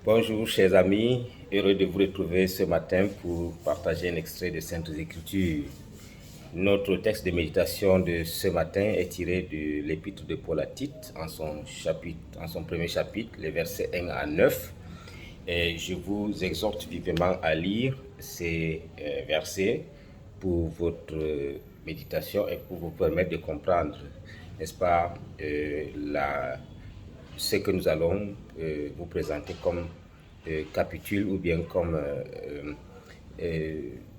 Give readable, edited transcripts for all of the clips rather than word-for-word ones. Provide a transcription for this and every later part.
Bonjour chers amis, heureux de vous retrouver ce matin pour partager un extrait de Saintes Écritures. Notre texte de méditation de ce matin est tiré de l'épître de Paul à Tite en son premier chapitre, les versets 1 à 9. Et je vous exhorte vivement à lire ces versets pour votre méditation et pour vous permettre de comprendre, n'est-ce pas, ce que nous allons vous présenter comme capitule ou bien comme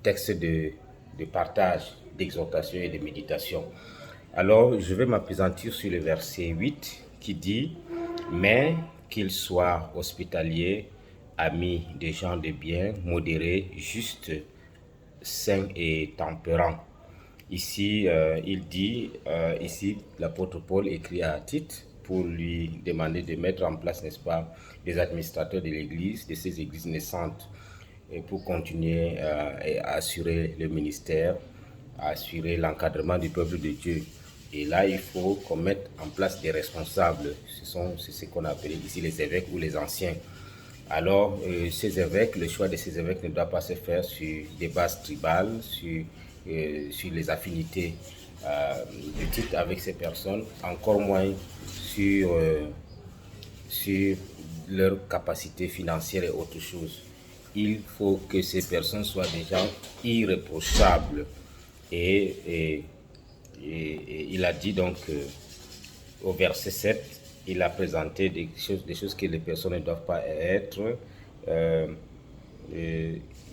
texte de partage, d'exhortation et de méditation. Alors, je vais m'appesantir sur le verset 8 qui dit « Mais qu'il soit hospitalier, ami des gens de bien, modéré, juste, saint et tempérant. » Ici, ici, l'apôtre Paul écrit à Tite pour lui demander de mettre en place, n'est-ce pas, des administrateurs de l'Église, de ces églises naissantes, et pour continuer à assurer le ministère, à assurer l'encadrement du peuple de Dieu. Et là, il faut qu'on mette en place des responsables. C'est ce qu'on appelle ici les évêques ou les anciens. Alors, ces évêques, le choix de ces évêques ne doit pas se faire sur des bases tribales, sur les affinités de Tite avec ces personnes, encore moins sur leur capacité financière et autre chose. Il faut que ces personnes soient des gens irréprochables. Et il a dit donc au verset 7, il a présenté des choses que les personnes ne doivent pas être.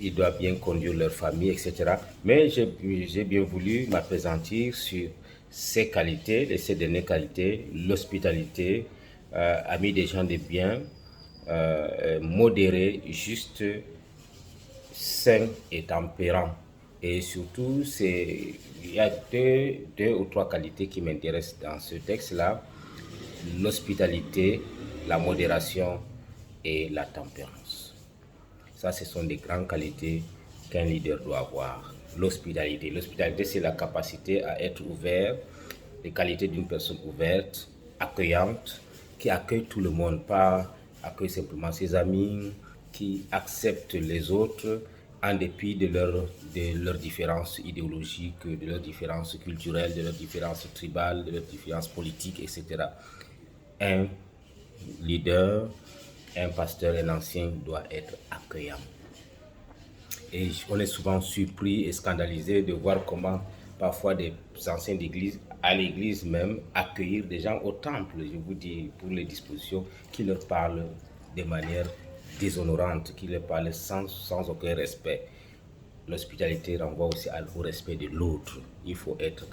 Ils doivent bien conduire leur famille, etc. Mais j'ai bien voulu m'appesantir sur ces qualités, ces dernières qualités, l'hospitalité, ami des gens de bien, modéré, juste, saint et tempérant. Et surtout, il y a deux ou trois qualités qui m'intéressent dans ce texte-là. L'hospitalité, la modération et la tempérance. Ça, ce sont des grandes qualités qu'un leader doit avoir. L'hospitalité. L'hospitalité, c'est la capacité à être ouvert, les qualités d'une personne ouverte, accueillante, qui accueille tout le monde, pas accueille simplement ses amis, qui accepte les autres en dépit de leurs différences idéologiques, de leurs différences culturelles, de leurs différences tribales, de leurs différences politiques, etc. Un leader, un pasteur, un ancien doit être accueillant. Et on est souvent surpris et scandalisé de voir comment parfois des anciens d'église, à l'église même, accueillir des gens au temple, je vous dis, pour les dispositions, qui leur parlent de manière déshonorante, qui leur parlent sans aucun respect. L'hospitalité renvoie aussi au respect de l'autre. Il faut être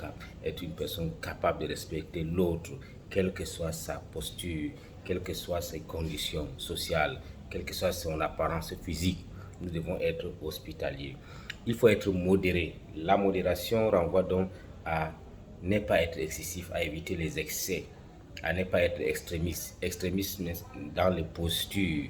une personne capable de respecter l'autre, quelle que soit sa posture, quelles que soient ses conditions sociales, quelle que soit son apparence physique. Nous devons être hospitaliers. Il faut être modéré. La modération renvoie donc à ne pas être excessif, à éviter les excès, à ne pas être extrémiste. Extrémiste dans les postures,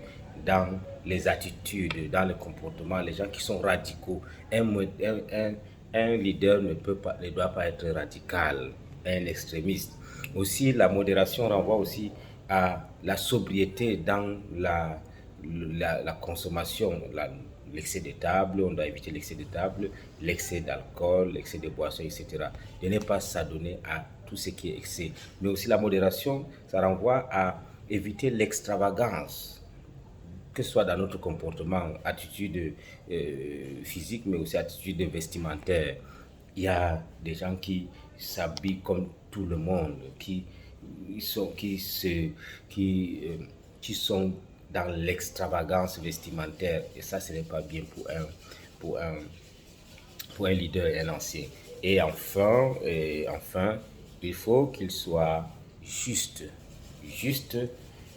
dans les attitudes, dans le comportement. Les gens qui sont radicaux. Un leader ne doit pas être radical, un extrémiste. Aussi, la modération renvoie aussi à la sobriété dans la consommation, l'excès de table, on doit éviter l'excès de table, l'excès d'alcool, l'excès de boissons, etc. De ne pas s'adonner à tout ce qui est excès. Mais aussi la modération, ça renvoie à éviter l'extravagance, que ce soit dans notre comportement, attitude physique, mais aussi attitude vestimentaire. Il y a des gens qui s'habillent comme tout le monde, qui sont dans l'extravagance vestimentaire. Et ça, ce n'est pas bien pour un leader et un ancien. Et enfin, il faut qu'il soit juste. Juste,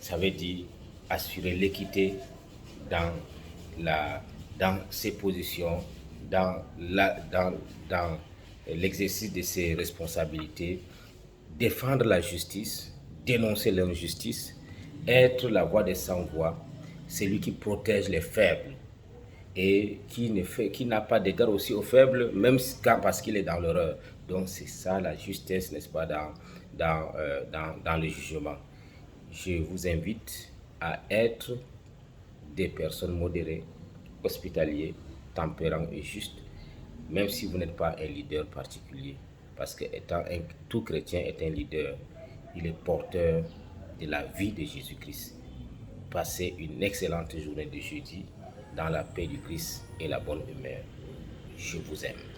ça veut dire assurer l'équité dans ses positions, dans l'exercice de ses responsabilités, défendre la justice, dénoncer l'injustice, être la voix des sans-voix, celui qui protège les faibles et qui n'a pas d'égard aussi aux faibles, même parce qu'il est dans l'erreur. Donc c'est ça la justesse, n'est-ce pas, dans le jugement. Je vous invite à être des personnes modérées, hospitaliers, tempérants et justes, même si vous n'êtes pas un leader particulier. Parce que tout chrétien est un leader. Il est porteur de la vie de Jésus-Christ. Passez une excellente journée de jeudi dans la paix du Christ et la bonne humeur. Je vous aime.